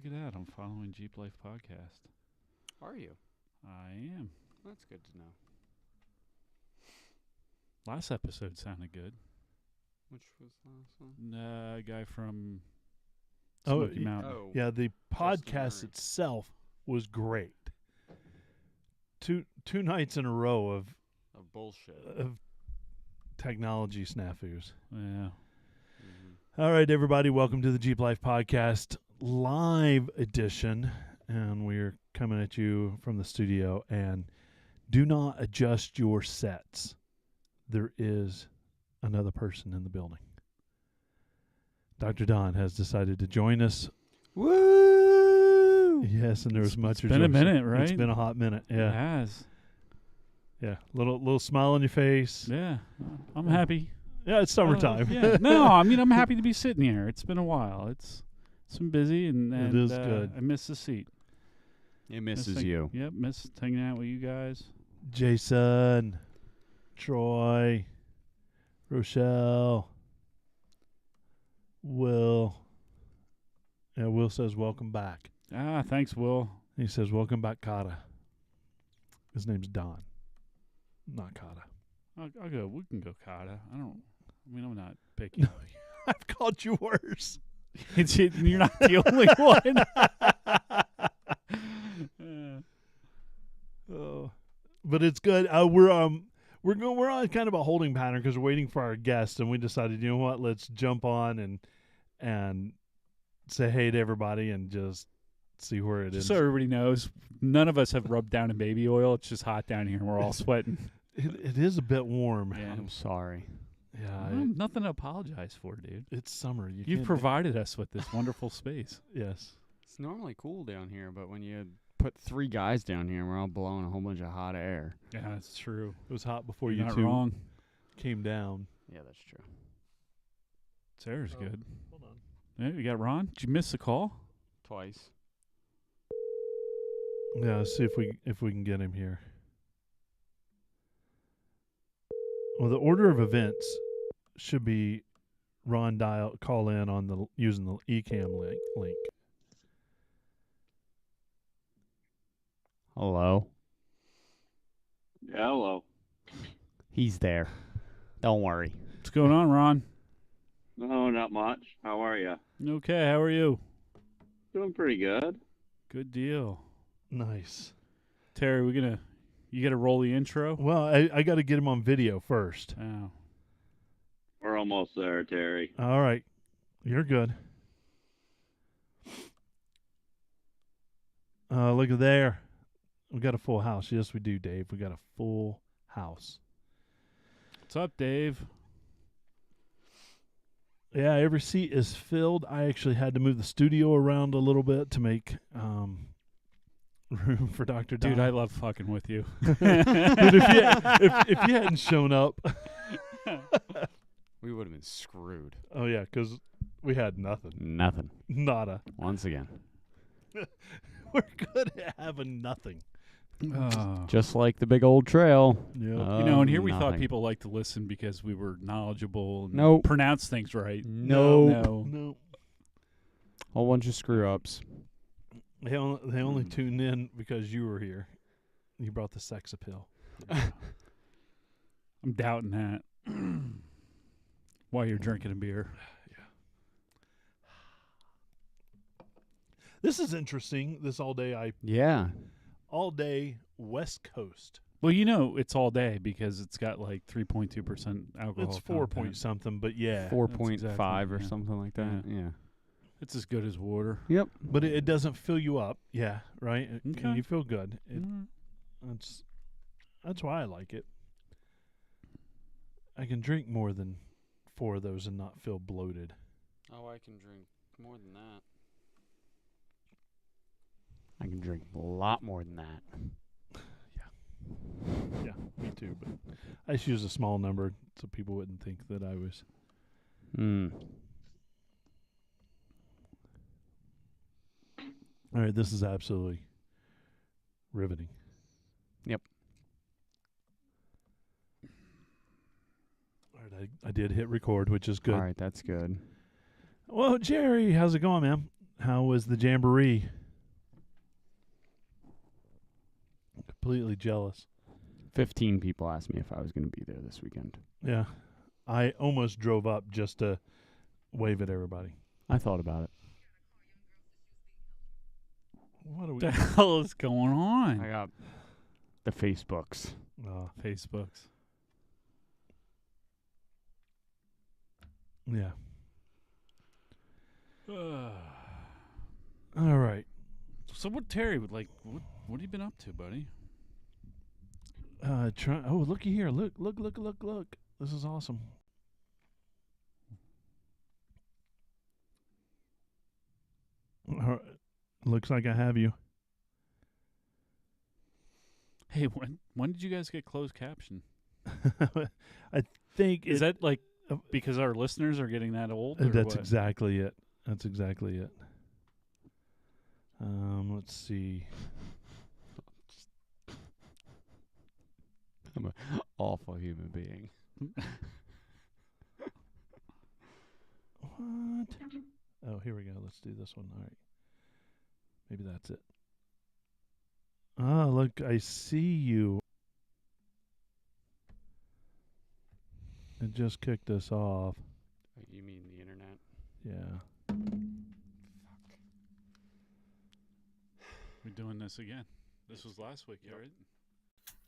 look at that. I'm following Jeep Life Podcast. Are you? I am. That's good to know. Last episode sounded good. Which was the last one? A guy from Oh, Smoky Mountain. Oh, Yeah, the podcast Murray. itself was great. Two nights in a row of bullshit. technology snafus. Yeah. All right, everybody, welcome to the Jeep Life Podcast live edition, and we're coming at you from the studio. And do not adjust your sets. There is another person in the building. Dr. Don has decided to join us. Woo! Yes, and there was much It's been a rejoicing. minute, right? It's been a hot minute. It Yeah, has. yeah. Little smile on your face. Yeah. I'm happy. Yeah, it's summertime. Yeah. No, I mean, I'm happy to be sitting here. It's been a while. It's been busy, and It is good. I miss the seat. It Miss misses hang- you. Yep, miss hanging out with you guys. Jason, Troy, Rochelle, Will. Yeah, Will says welcome back. Thanks, Will. He says welcome back, Kata. His name's Don, not Kata. I'll go. We can go Kata. I'm not picky. No, I've called you worse. You're not the only one. Oh, but it's good. We're on kind of a holding pattern because we're waiting for our guest, and we decided, you know what, let's jump on and say hey to everybody and just see where it Just is. so everybody knows, none of us have rubbed down in baby oil. It's just hot down here, and we're all sweating. It is a bit warm. Yeah. I'm sorry. Yeah, Nothing to apologize for, dude. it's summer. You've can't- provided us with this wonderful space. Yes. It's normally cool down here, but when you put three guys down here, we're all blowing a whole bunch of hot air. Yeah, that's true. It was hot before You're you not two wrong. came down. Yeah, that's true. Sarah's Oh. good. Hold on. Yeah, you got Ron. Did you miss the call? Twice. Yeah, let's see if we can get him here. Well, the order of events should be Ron call in on using the eCam link. Hello. Yeah, hello. He's there. Don't worry. What's going on, Ron? No, not much. How are you? Okay, how are you? Doing pretty good. Good deal. Nice. Terry, you got to roll the intro? Well, I got to get him on video first. Oh. We're almost there, Terry. All right. You're good. Look at there. We got a full house. Yes, we do, Dave. We got a full house. What's up, Dave? Yeah, every seat is filled. I actually had to move the studio around a little bit to make room for Dr. Don. Dude, I love fucking with you. Dude, if you hadn't shown up. We would have been screwed. Oh, yeah, because we had nothing. Nothing. Nada. Once again. We're good at having nothing. Just like the big old trail. Yeah. And here we thought Nothing. people liked to listen because we were knowledgeable and Nope. pronounced things right. Nope. No. Whole bunch of screw ups. They only tuned in because you were here. You brought the sex appeal. I'm doubting that. While you're drinking a beer. This is interesting. This all day West Coast. Well, it's all day because it's got like 3.2% alcohol. It's 4 point content. something, but yeah. 4.5 exactly, or yeah. something like that. Yeah. It's as good as water. Yep. But it doesn't fill you up. Yeah, right? Okay. You feel good. Mm. That's why I like it. I can drink more than 4 of those and not feel bloated. Oh, I can drink more than that. I can drink a lot more than that. Yeah, me too. But I just use a small number so people wouldn't think that I was. All right, this is absolutely riveting. Yep. All right, I did hit record, which is good. All right, that's good. Well, Jerry, how's it going, man? How was the jamboree? Completely jealous. 15 people asked me if I was going to be there this weekend. Yeah. I almost drove up just to wave at everybody. I thought about it. What are What we? the hell is going on? I got the Facebooks. Facebooks. Yeah. All right. So what Terry would like? What have you been up to, buddy? Oh, looky here. Look. This is awesome. Looks like I have you. Hey, when did you guys get closed caption? I think Is that like because our listeners are getting that old? Or that's what? exactly it. That's exactly it. Let's see. I'm an awful human being. What? Oh, here we go. Let's do this one. All right. Maybe that's it. Ah, look, I see you. It just kicked us off. You mean the internet? Yeah. We're doing this again. This was last week, Yep. right?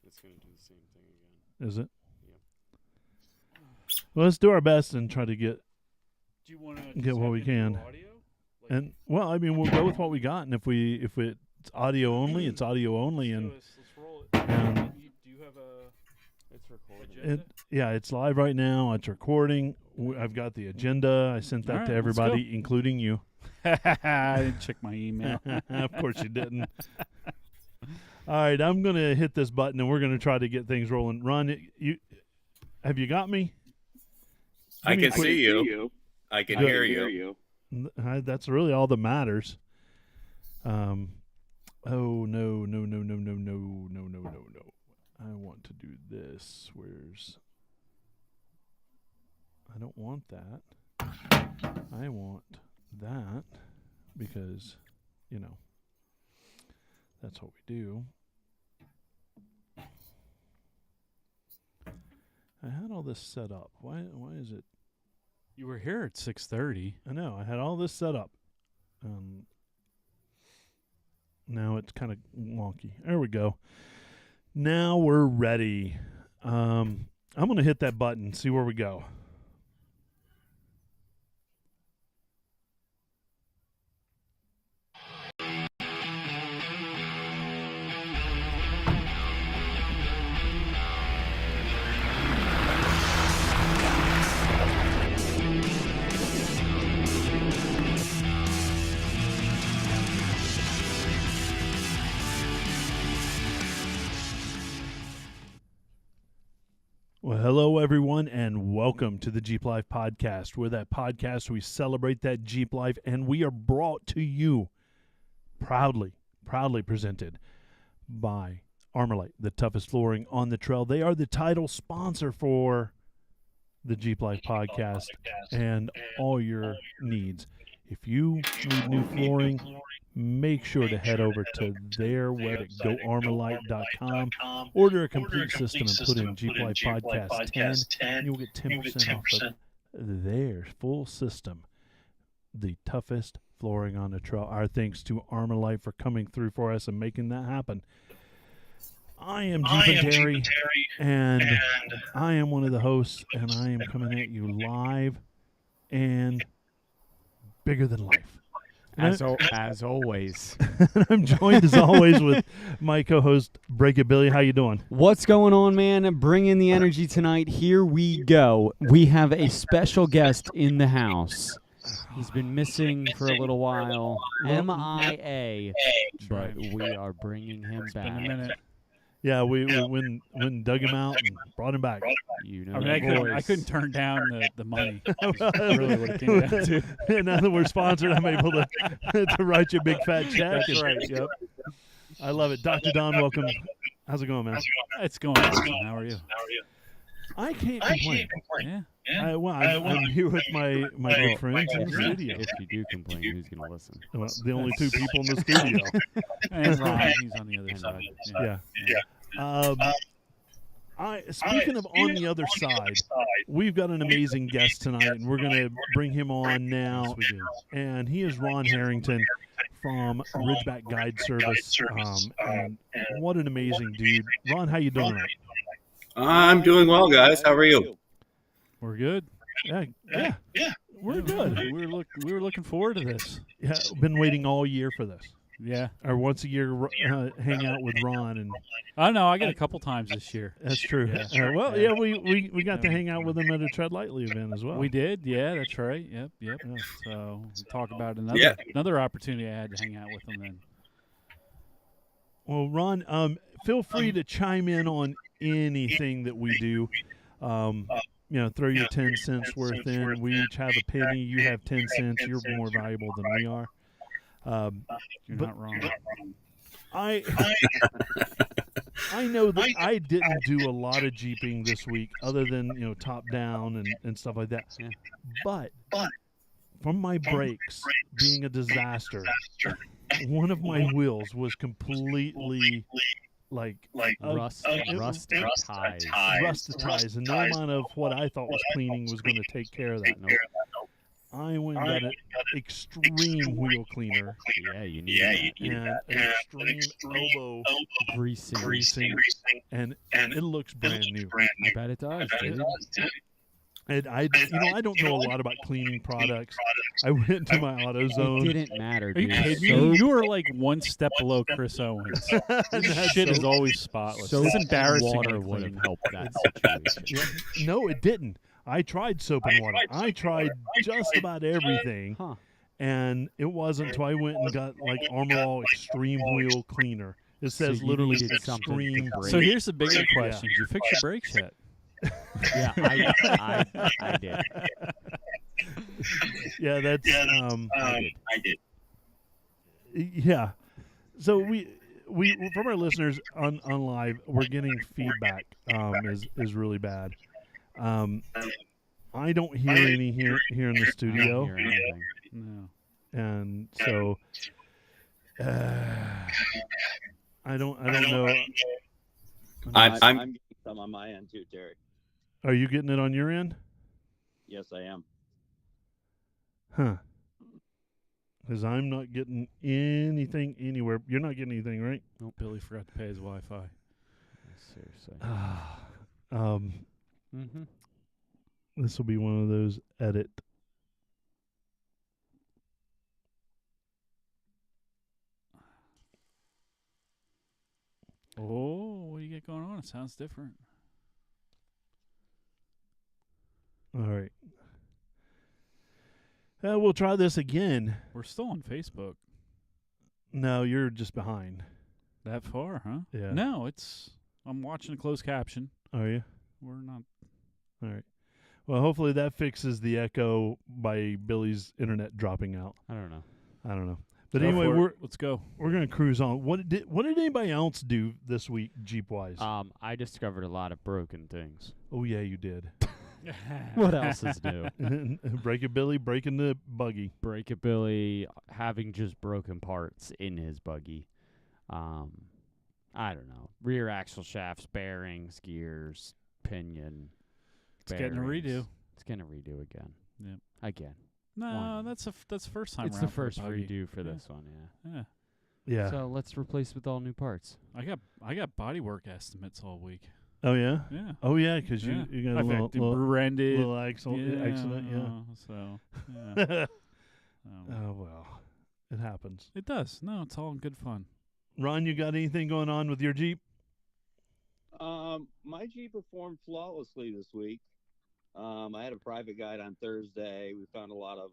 It's going to do the same thing again. Is it? Yep. Well, let's do our best and try to get. Do you want to Get what we can. Audio? And well, I mean, we'll go with what we got, and if it's audio only, it's audio only, and let's roll it. and Do you have a It's recording. agenda? it's live right now. It's recording. I've got the agenda. I sent that All right, to let's go. everybody, including you. I didn't check my email. Of course you didn't. All right, I'm gonna hit this button, and we're gonna try to get things rolling. Ron, have you got me? I Give me can a quick- see you. I can hear you. That's really all that matters. Oh no. I want to do this. I don't want that. I want that because, that's what we do. I had all this set up. Why is it? You were here at 6:30. I know. I had all this set up. Now it's kind of wonky. There we go. Now we're ready. I'm going to hit that button, see where we go. Well, hello, everyone, and welcome to the Jeep Life Podcast. We're that podcast, we celebrate that Jeep life, and we are brought to you proudly presented by Armorlight, the toughest flooring on the trail. They are the title sponsor for the Jeep Life Podcast and all your needs. If you need new flooring, make sure to head over to their web at goarmorlight.com. Order a complete system and put in Jeep Life Podcast 10, and you'll get 10% off of their full system. The toughest flooring on the trail. Our thanks to Armorlight for coming through for us and making that happen. I am Jeep and Terry, and I am one of the hosts, and I am coming at you live and bigger than life. As always. I'm joined as always with my co-host Break It Billy. How you doing? What's going on, man? Bring in the energy tonight. Here we go. We have a special guest in the house. He's been missing for a little while. MIA. But we are bringing him Been a back. minute. Yeah, we went and dug him out and brought him back. You know I mean, the I couldn't voice. turn down the money. That's really what it came down to. Now that we're sponsored, I'm able to to write you a big fat check. That's right. Yep. I love it. Dr. Don, welcome. How's it going, man? It's going. Awesome. How are you? I can't complain. Yeah. I'm here with my good friends in the studio. If you do complain, who's going to listen? Well, the only two people in the studio. And Ron, he's on the other side. Yeah. Speaking of on the other side, we've got an amazing guest tonight, and we're going to bring him on now. And he is Ron Harrington from Ridgeback Guide Service. And what an amazing dude. Ron, how you doing tonight? I'm doing well, guys. How are you? We're good. Yeah. We're good. We were looking forward to this. Yeah, been waiting all year for this. Yeah. Or once a year, hang out with Ron, and I don't know. I got a couple times this year. that's true. Yeah. We got to hang out with him at a Tread Lightly event as well. We did. Yeah, that's right. Yep. Yeah. So we'll talk about Yeah. another opportunity I had to hang out with them then. Well, Ron, feel free to chime in on anything that we do. Throw your 10 cents worth in. We each have a penny. You have 10 cents. You're more valuable than we are. You're But- not wrong. I know that I didn't do a lot of Jeeping this week other than, top down and stuff like that. Yeah. But from my brakes being a disaster, one of my wheels was completely rusted-tized, and no amount of what I thought was cleaning was going to take care of that. No. I went and got an extreme wheel cleaner Yeah, you need that. and an extreme elbow Greasing. and it looks brand new. I bet it does, dude. And I don't know a lot about cleaning products. I went to my It AutoZone. didn't matter, Are you dude. kidding me? You were like one step below Chris Owens. This shit is always spotless. Soap It's and embarrassing. water would have helped that situation. No, it didn't. I tried soap and water. I tried just about everything, Huh. and it wasn't until I went and got like Armor All Extreme Wheel Cleaner. It So says you literally needed something to extreme. break. So here's the bigger question: Did you fix your brakes yet? Yeah, I did. Yeah, that's I did. yeah. So we from our listeners on live, we're getting feedback is really bad. I don't hear any here in the I don't studio, hear anything. No. and so I don't know. I'm getting some on my end too, Terry. Are you getting it on your end? Yes, I am. Huh. Because I'm not getting anything anywhere. You're not getting anything, right? Nope. Billy forgot to pay his Wi-Fi. Seriously. Mm-hmm. This will be one of those edit. Oh, what do you get going on? It sounds different. All right. We'll try this again. We're still on Facebook. No, you're just behind. That far, huh? Yeah. No, I'm watching a closed caption. Are you? We're not. All right. Well, hopefully that fixes the echo by Billy's internet dropping out. I don't know. I don't know. But Go anyway, for it. we're Let's go. gonna cruise on. What did anybody else do this week, Jeep wise? I discovered a lot of broken things. Oh yeah, you did. What else is new? Break it, Billy. Breaking the buggy. Break It Billy having just broken parts in his buggy. I don't know. Rear axle shafts, bearings, gears, pinion. It's getting a bearings. redo. It's getting a redo again. Yep. Again. No, One. that's the first time. It's the around for a first buggy. redo for Yeah. this one, yeah. Yeah. Yeah. So let's replace with all new parts. I got bodywork estimates all week. Oh yeah. Yeah. Oh yeah, because Yeah. you got a I've little, acted little, branded. little accident. Yeah. So, yeah. Oh well, it happens. It does. No, it's all in good fun. Ron, you got anything going on with your Jeep? My Jeep performed flawlessly this week. I had a private guide on Thursday. We found a lot of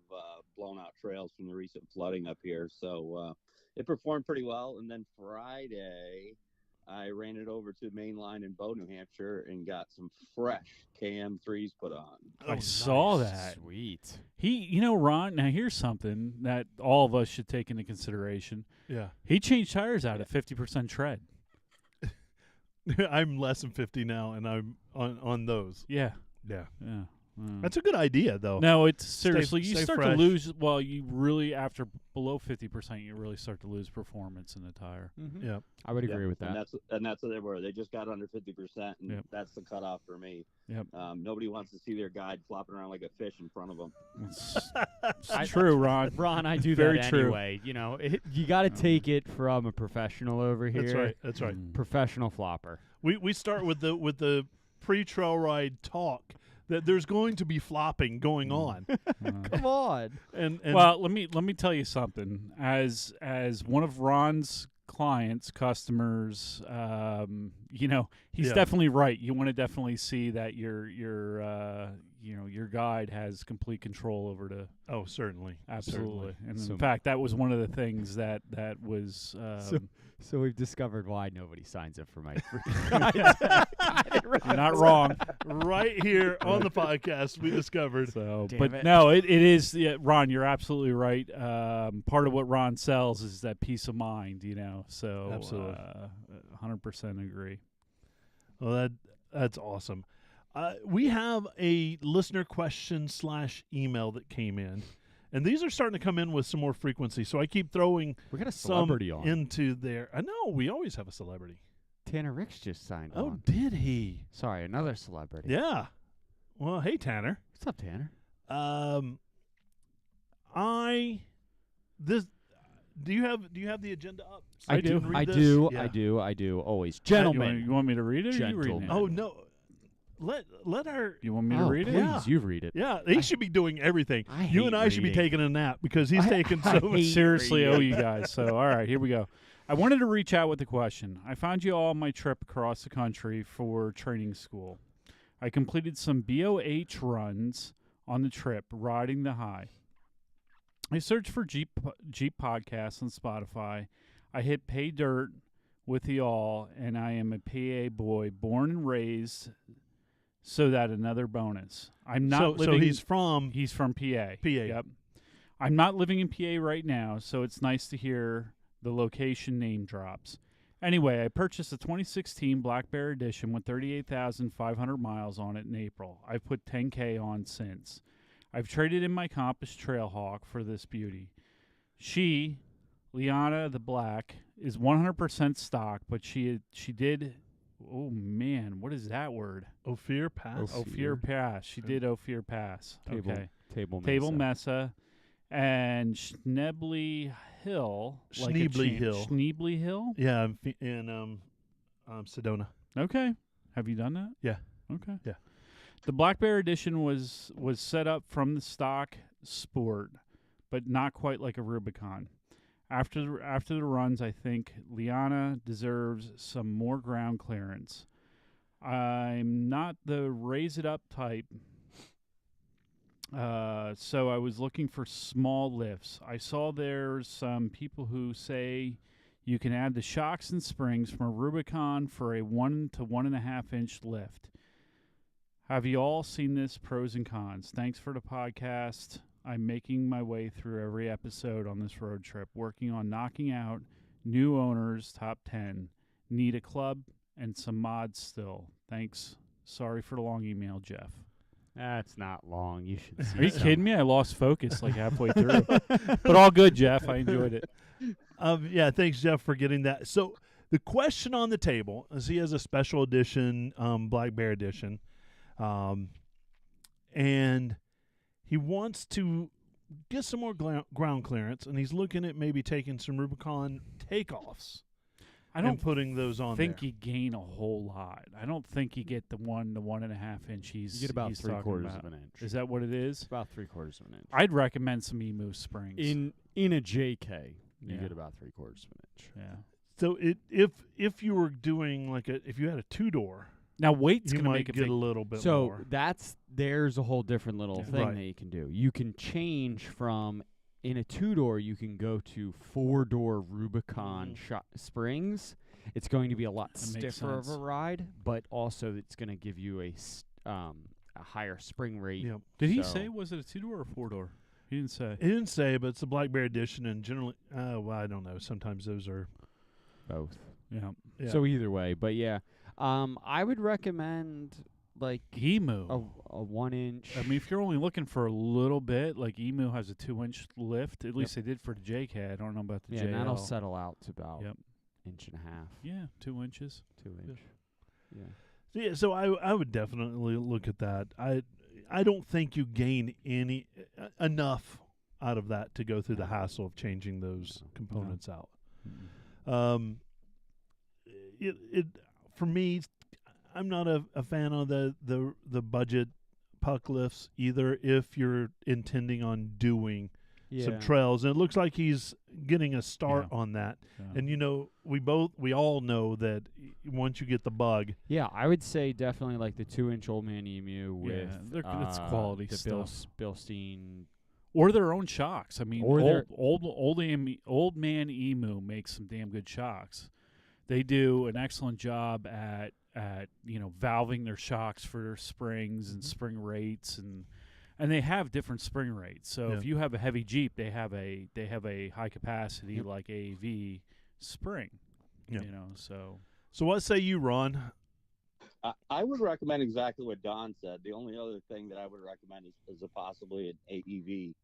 blown out trails from the recent flooding up here, so it performed pretty well. And then Friday, I ran it over to Mainline in Bow, New Hampshire, and got some fresh KM3s put on. I saw that. Sweet. Ron, now here's something that all of us should take into consideration. Yeah. He changed tires out at 50% tread. I'm less than 50 now, and I'm on those. Yeah. Yeah. Yeah. That's a good idea, though. No, it's seriously, you stay start fresh. to lose. Well, you really, after below 50%, you really start to lose performance in the tire. Yeah. I would agree Yep, with that. And that's what they were. They just got under 50%, and Yep. that's the cutoff for me. Yep. Nobody wants to see their guide flopping around like a fish in front of them. It's true, Ron. Ron, I do Very that true. anyway. You know, you got to take it from a professional over here. That's right. That's right. Mm. Professional flopper. We start with the pre-trail ride talk that there's going to be flopping going on, Come on. and Well, let me tell you something. As one of Ron's clients, customers, he's Yeah. definitely right. You want to definitely see that your guide has complete control over the. oh, certainly, Absolutely, and So- in fact, that was one of the things that was. So we've discovered why nobody signs up for my free You're not wrong. right here on the podcast we discovered. So, Damn but it. no, it is. Yeah, Ron, you're absolutely right. Part of what Ron sells is that peace of mind. So Absolutely. 100% agree. Well, that's awesome. We have a listener question / email that came in, and these are starting to come in with some more frequency. So I keep throwing We got a some celebrity on. into there. I know we always have a celebrity. Tanner Ricks just signed Oh, on. did he? Sorry, another celebrity. Yeah. Well, hey Tanner. What's up, Tanner? Do you have the agenda up? So I you can do. read I this? do. Yeah. I do. Always. You Gentlemen. want me to read it? Or you reading Gentlemen. it? Oh no. Let her. You want me to read please, it? Yeah. you read it. Yeah, he should be doing everything. I You and hate I should be reading. taking a nap because he's taking I so much. hate Seriously owe reading. you guys. So, all right, here we go. I wanted to reach out with a question. I found you all on my trip across the country for training school. I completed some BOH runs on the trip, riding the high. I searched for Jeep podcasts on Spotify. I hit pay dirt with the all, and I am a PA boy, born and raised. So that another bonus. I'm not So living. he's from He's from PA. PA. Yep. I'm not living in PA right now, so it's nice to hear the location name drops. Anyway, I purchased a 2016 Black Bear Edition with 38,500 miles on it in April. I've put 10K on since. I've traded in my Compass Trailhawk for this beauty. She, Liana the Black, is 100% stock, but she did. Oh man, what is that word? Ophir Pass. Ophir Pass. She did Ophir Pass. Table- Okay. Table Table Mesa. Mesa and Schneebly Hill. Schneebly Hill. Schneebly Hill? Yeah, in Sedona. Okay. Have you done that? Yeah. Okay. Yeah. The Black Bear Edition was set up from the stock Sport, but not quite like a Rubicon. After the runs, I think Liana deserves some more ground clearance. I'm not the raise it up type, so I was looking for small lifts. I saw there's some people who say you can add the shocks and springs from a Rubicon for a 1 to 1.5 inch lift. Have you all seen this? Pros and cons. Thanks for the podcast. I'm making my way through every episode on this road trip, working on knocking out new owners top 10. Need a club and some mods still. Thanks. Sorry for the long email, Jeff. That's not long. You should see Are you some. kidding me? I lost focus like halfway through. But all good, Jeff. I enjoyed it. Yeah, thanks, Jeff, for getting that. So the question on the table is he has a special edition, Black Bear Edition, and he wants to get some more ground clearance, and he's looking at maybe taking some Rubicon takeoffs. I don't and putting those on think there. you gain a whole lot. I don't think you get the 1 to 1.5 inch You get about he's talking 3/4 about. of an inch. Is that what it is? About 3/4 of an inch. I'd recommend some Emu springs. In a JK, you Yeah. get about 3/4 of an inch. Yeah. So if you were doing if you had a 2-door, Now weight's you going to might make a get big. a little bit So more. there's a whole different little Yeah. thing Right. that you can do. You can change from in a 2-door. You can go to 4-door Rubicon springs. It's going to be a lot That makes stiffer of sense. a ride, but also it's going to give you a higher spring rate. Yep. Did he So- say was it a 2-door or 4-door? He didn't say. It didn't say, but it's a Black Bear Edition, and generally, well, I don't know. Sometimes those are. Both. Yeah. Yeah. So either way, but yeah, I would recommend like Emu. a 1 inch. I mean, if you're only looking for a little bit, like Emu has a 2-inch lift. At least they did for the JK. I don't know about the yeah, JL. and that'll settle out to about Yep. inch and a half, Yeah, 2 inches. 2 inch. Yeah. Yeah, so I would definitely look at that. I don't think you gain enough out of that to go through the hassle of changing those No. components out. Mm-mm. It for me, I'm not a fan of the budget puck lifts either. If you're intending on doing some trails, and it looks like he's getting a start Yeah. on that. Yeah. And we all know that once you get the bug, Yeah, I would say definitely like the 2-inch Old Man Emu with it's quality the stuff. Bilstein. Or their own shocks. I mean, Or their- old man Emu makes some damn good shocks. They do an excellent job at valving their shocks for their springs and spring rates, and they have different spring rates. So if you have a heavy Jeep, they have a high capacity like AV spring. Yep. So what say you, Ron? I would recommend exactly what Don said. The only other thing that I would recommend is possibly an AEV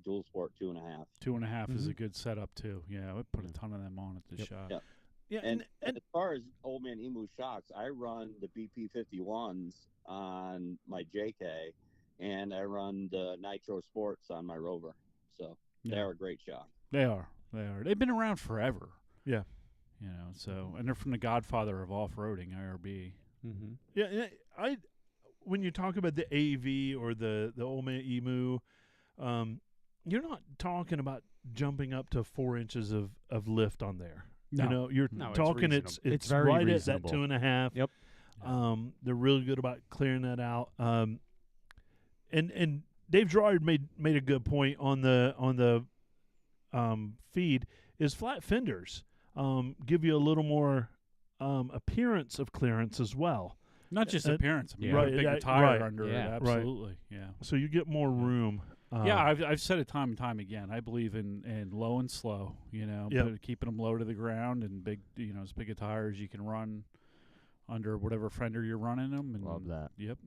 dual sport 2.5. 2.5 is a Mhm. good setup too. Yeah, I would put a ton of them on at the shop. Yep. Yeah, And as far as Old Man Emu shocks, I run the BP51s on my JK, and I run the Nitro Sports on my Rover. So they're a great shock. They are. They've been around forever. Yeah. And they're from the godfather of off-roading, IRB. Mm-hmm. Yeah, when you talk about the AV or the Old Man Emu, you're not talking about jumping up to 4 inches of lift on there. No. You're No, it's talking reasonable. it's It's very right reasonable. at that 2.5. Yep. They're really good about clearing that out. And Dave Gerard made a good point on the feed is flat fenders give you a little more appearance of clearance as well. Not just appearance. I mean, yeah. you put a bigger Right, tire right. under Yeah. it. Right. Absolutely. Yeah. So you get more room. Yeah, I've said it time and time again. I believe in low and slow. Yep. Keeping them low to the ground and big. As big a tire as you can run under whatever fender you're running them. And Love that. Yep.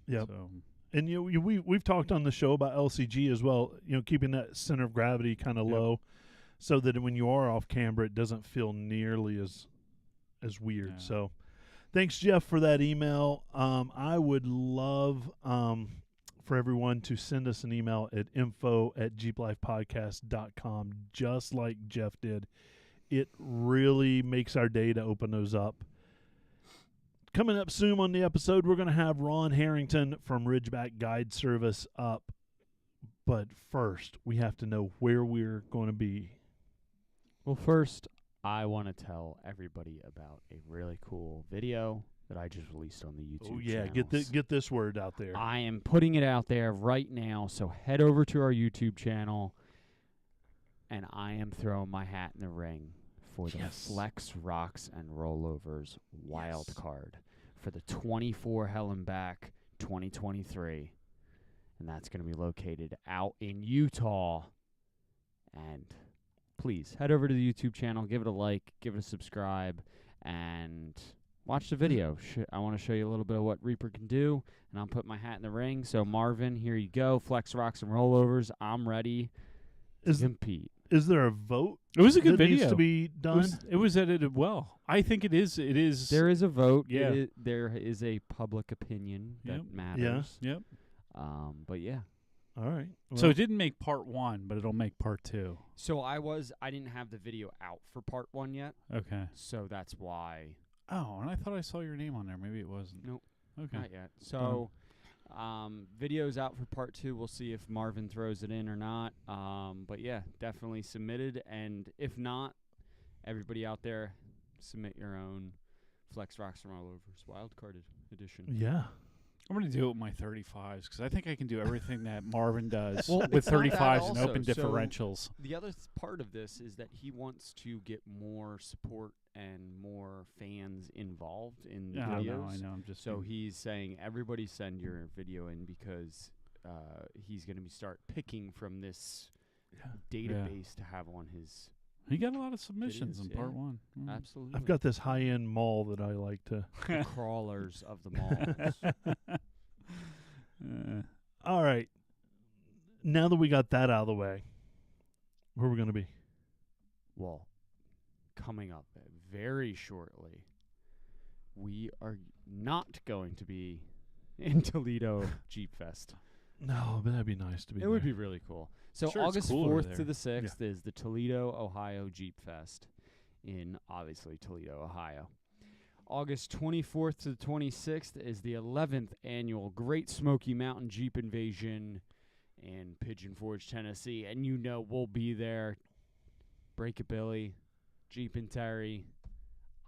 Yep. So, And we've talked on the show about LCG as well. Keeping that center of gravity kind of Yep. low, so that when you are off camber, it doesn't feel nearly as weird. Yeah. So, thanks, Jeff, for that email. I would love for everyone to send us an email at info@jeeplifepodcast.com, just like Jeff did. It really makes our day to open those up. Coming up soon on the episode, we're going to have Ron Harrington from Ridgeback Guide Service up. But first, we have to know where we're going to be. Well, first, I want to tell everybody about a really cool video that I just released on the YouTube Oh yeah, channels. get this word out there. I am putting it out there right now, so head over to our YouTube channel, and I am throwing my hat in the ring for the Yes. Flex Rocks and Rollovers wild Yes. card for the 24 Hell and Back 2023, and that's going to be located out in Utah. And please head over to the YouTube channel, give it a like, give it a subscribe, and watch the video. I want to show you a little bit of what Reaper can do, and I'll put my hat in the ring. So Marvin, here you go. Flex Rocks and Rollovers. I'm ready to Is compete. is there a vote? it was a good that video. needs to be It done. was edited well. I think it is. It is. There is a vote. Yeah. There is a public opinion that Yep. matters. Yep. But yeah. All right. So it didn't make part 1, but it'll make part 2. So I didn't have the video out for part 1 yet, Okay. so that's why Oh, and I thought I saw your name on there. Maybe it wasn't. Nope. Okay. not yet. So video's out for part 2. We'll see if Marvin throws it in or not. But yeah, definitely submitted, and if not, everybody out there, submit your own Flex Rocks and Rollovers Wildcarded edition. Yeah. I'm going to do it with my 35s because I think I can do everything that Marvin does Well, with it's not that 35s and also. open So- differentials. The other part of this is that he wants to get more support and more fans involved in the Yeah, I videos. know. I'm just So he's saying everybody send your video in because he's going to start picking from this database to have on his He got a lot of submissions in yeah. part one. Absolutely. I've got this high-end mall that I like to. the crawlers of the malls. All right. Now that we got that out of the way, where are we going to be? Well, coming up very shortly, we are not going to be in Toledo Jeep Fest. No, but that'd be nice to be It there. would be really cool. So Sure, it's August cool over 4th to there. the 6th is the Toledo, Ohio Jeep Fest in, obviously, Toledo, Ohio. August 24th to the 26th is the 11th annual Great Smoky Mountain Jeep Invasion in Pigeon Forge, Tennessee. And you know we'll be there. Break It Billy, Jeep and Terry.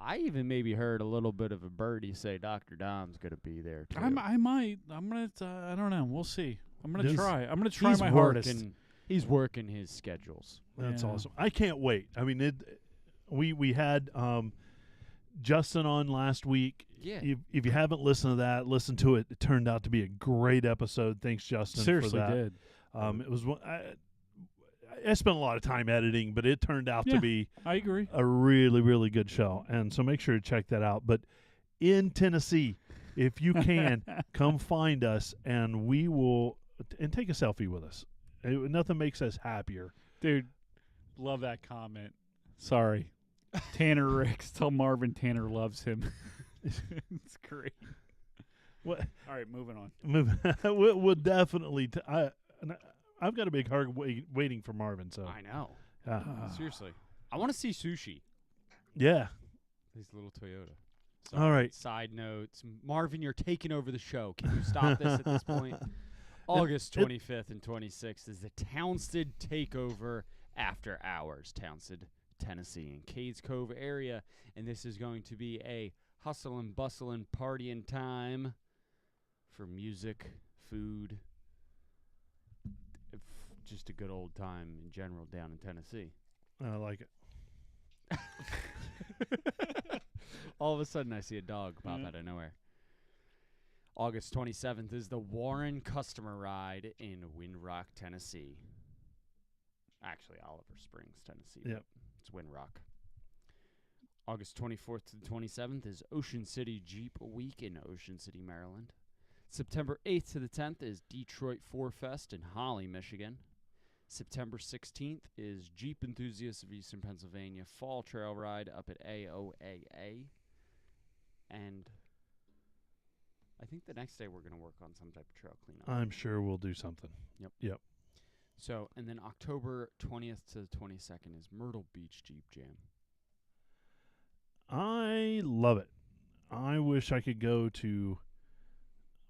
I even maybe heard a little bit of a birdie say Dr. Dom's going to be there, too. I might. I'm gonna. I don't know. We'll see. I'm gonna This- try. I'm gonna try He's my hardest. He's working his schedules. That's Yeah. awesome. I can't wait. I mean, we had Justin on last week. Yeah. If you haven't listened to that, listen to it. It turned out to be a great episode. Thanks, Justin. Seriously, for that. did. It was. I spent a lot of time editing, but it turned out to Yeah. be I agree. a really, really good show. And so make sure to check that out. But in Tennessee, if you can, come find us, and we will and take a selfie with us. Nothing makes us happier. Dude, love that comment. Sorry. Tanner Ricks. Tell Marvin Tanner loves him. It's great. What? All right, moving on. We'll definitely. I've got a big heart waiting for Marvin. So I know. uh, Seriously. I want to see sushi. yeah. His little Toyota. All right. Side notes. Marvin, you're taking over the show. Can you stop this at this point? August 25th and 26th is the Townsend Takeover After Hours. Townsend, Tennessee, in Cades Cove area. And this is going to be a hustle and bustle and partying time for music, food, just a good old time in general down in Tennessee. I like it. All of a sudden, I see a dog pop out of nowhere. August 27th is the Warren Customer Ride in Windrock, Tennessee. Actually, Oliver Springs, Tennessee. but Yep. It's Windrock. August 24th to the 27th is Ocean City Jeep Week in Ocean City, Maryland. September 8th to the 10th is Detroit 4Fest in Holly, Michigan. September 16th is Jeep Enthusiasts of Eastern Pennsylvania Fall Trail Ride up at AOAA. And I think the next day we're going to work on some type of trail cleanup. I'm sure we'll do something. So, and then October 20th to the 22nd is Myrtle Beach Jeep Jam. I love it. I wish I could go to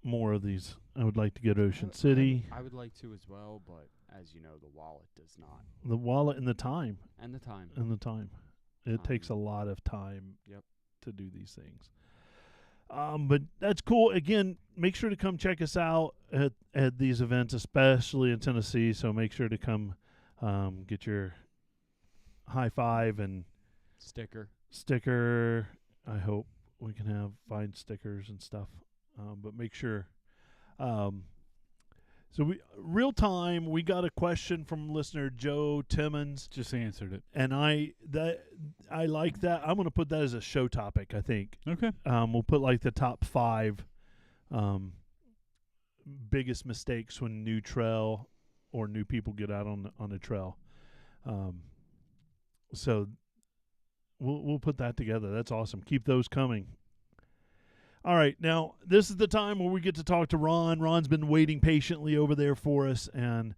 more of these. I would like to go to Ocean City. I would like to as well, but as you know, the wallet does not. The wallet and the time. And the time. It takes a lot of time Yep. to do these things. But that's cool. Again, make sure to come check us out at these events, especially in Tennessee. So make sure to come get your high five and Sticker. sticker. I hope we can find stickers and stuff. But make sure. So we real time. We got a question from listener Joe Timmons, Just answered it. and I like that. I'm going to put that as a show topic. I think. Okay. We'll put like the top 5 biggest mistakes when new trail or new people get out on the trail. So we'll put that together. That's awesome. Keep those coming. All right, now this is the time where we get to talk to Ron. Ron's been waiting patiently over there for us, and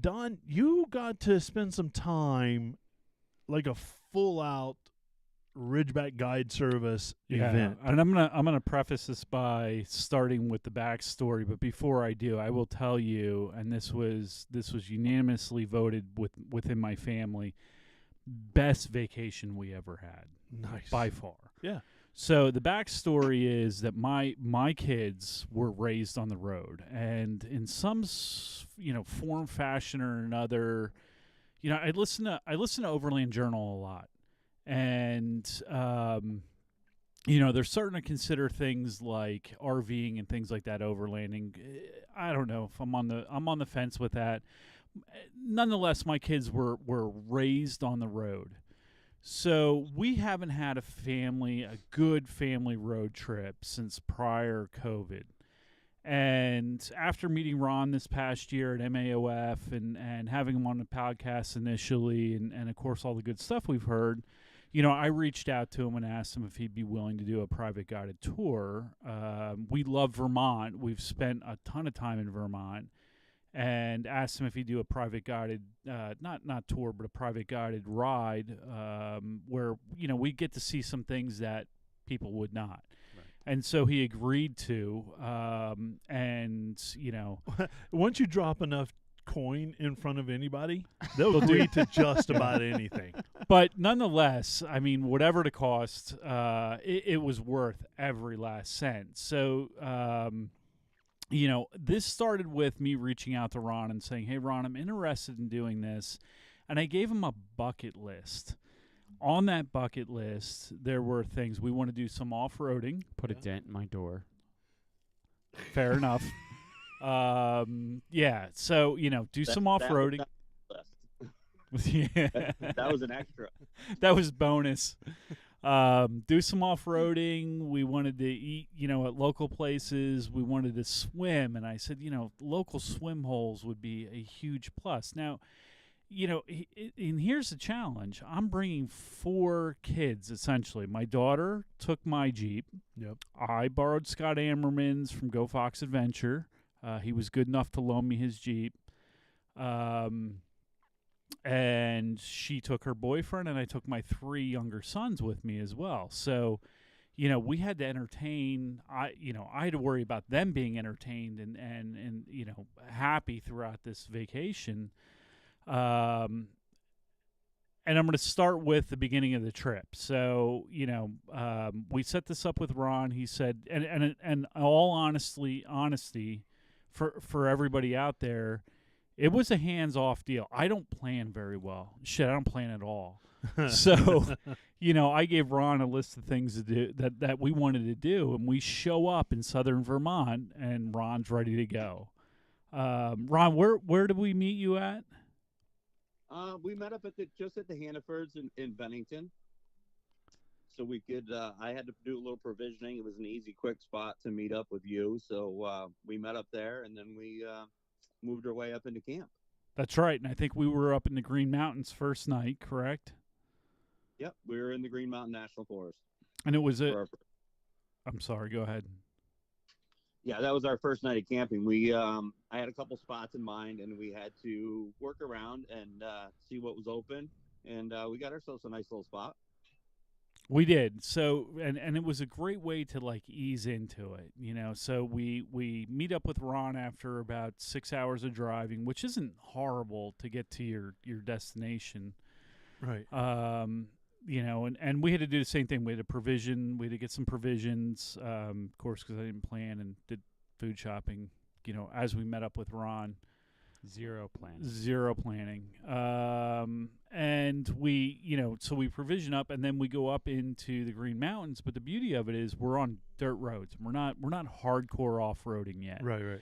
Don, you got to spend some time, like a full-out Ridgeback Guide Service event. And I'm gonna preface this by starting with the backstory. But before I do, I will tell you, and this was unanimously voted within my family, best vacation we ever had. Nice. By far. Yeah. So the backstory is that my kids were raised on the road, and in some form, fashion, or another, I listen to Overland Journal a lot, and they're starting to consider things like RVing and things like that overlanding. I don't know if I'm on the fence with that, nonetheless, my kids were raised on the road. So we haven't had a good family road trip since prior COVID. And after meeting Ron this past year at MAOF and having him on the podcast initially and of course all the good stuff we've heard, I reached out to him and asked him if he'd be willing to do a private guided tour. We love Vermont. We've spent a ton of time in Vermont. And asked him if he'd do a private guided, not tour, but a private guided ride where, we get to see some things that people would not. Right. And so he agreed to, once you drop enough coin in front of anybody, they'll agree to just about anything. But nonetheless, I mean, whatever the cost, it was worth every last cent. So, this started with me reaching out to Ron and saying, hey, Ron, I'm interested in doing this. And I gave him a bucket list. On that bucket list, there were things. We want to do some off-roading. Put a dent in my door. Fair enough. Yeah. So, do some off-roading. Yeah. That was an extra. That was bonus. Do some off-roading. We wanted to eat, at local places. We wanted to swim. And I said, local swim holes would be a huge plus. Now, and here's the challenge. I'm bringing 4 kids, essentially. My daughter took my Jeep. Yep. I borrowed Scott Ammerman's from Go Fox Adventure. He was good enough to loan me his Jeep. And she took her boyfriend, and I took my 3 younger sons with me as well. So, we had to entertain. I had to worry about them being entertained and happy throughout this vacation. And I'm going to start with the beginning of the trip. So, we set this up with Ron. He said, and all honesty for everybody out there, it was a hands-off deal. I don't plan very well. Shit, I don't plan at all. So, I gave Ron a list of things to do that we wanted to do, and we show up in southern Vermont, and Ron's ready to go. Ron, where did we meet you at? We met up just at the Hannafords in Bennington. So we could. I had to do a little provisioning. It was an easy, quick spot to meet up with you. So we met up there, and then we moved our way up into camp. That's right. And I think we were up in the Green Mountains first night, correct? Yep, we were in the Green Mountain National Forest. And it was I'm sorry, go ahead. Yeah, that was our first night of camping. I had a couple spots in mind, and we had to work around and see what was open, and we got ourselves a nice little spot. We did. So, and it was a great way to ease into it, So we meet up with Ron after about 6 hours of driving, which isn't horrible to get to your destination. Right. And we had to do the same thing. We had to get some provisions, of course, because I didn't plan and did food shopping, as we met up with Ron. Zero planning. And we, so we provision up, and then we go up into the Green Mountains. But the beauty of it is we're on dirt roads. We're not hardcore off-roading yet. Right.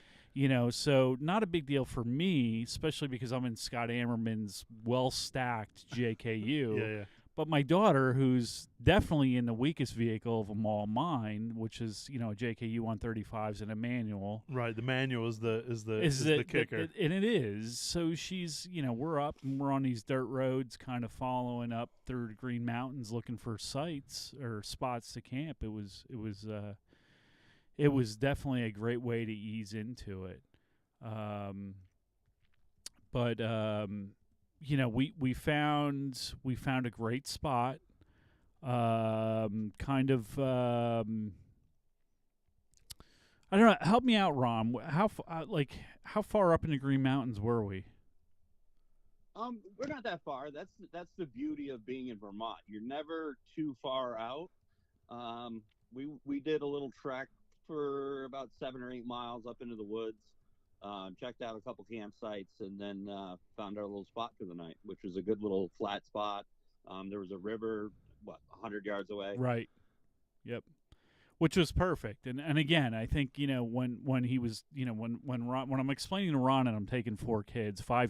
So not a big deal for me, especially because I'm in Scott Ammerman's well-stacked JKU. Yeah. But my daughter, who's definitely in the weakest vehicle of them all, mine, which is a JKU 135s and a manual. Right, the manual is the kicker, and it is. So she's we're up and we're on these dirt roads, kind of following up through the Green Mountains, looking for sites or spots to camp. It was definitely a great way to ease into it. We found a great spot. I don't know. Help me out, Ron. How far up in the Green Mountains were we? We're not that far. That's the beauty of being in Vermont. You're never too far out. We did a little trek for about 7 or 8 miles up into the woods. Checked out a couple campsites, and then found our little spot for the night, which was a good little flat spot. There was a river, 100 yards away. Right. Yep. which was perfect. And again, I think when he was when I'm explaining to Ron and I'm taking 5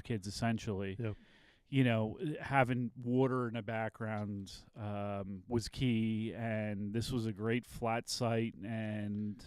kids essentially. Yep. Having water in the background was key, and this was a great flat site, and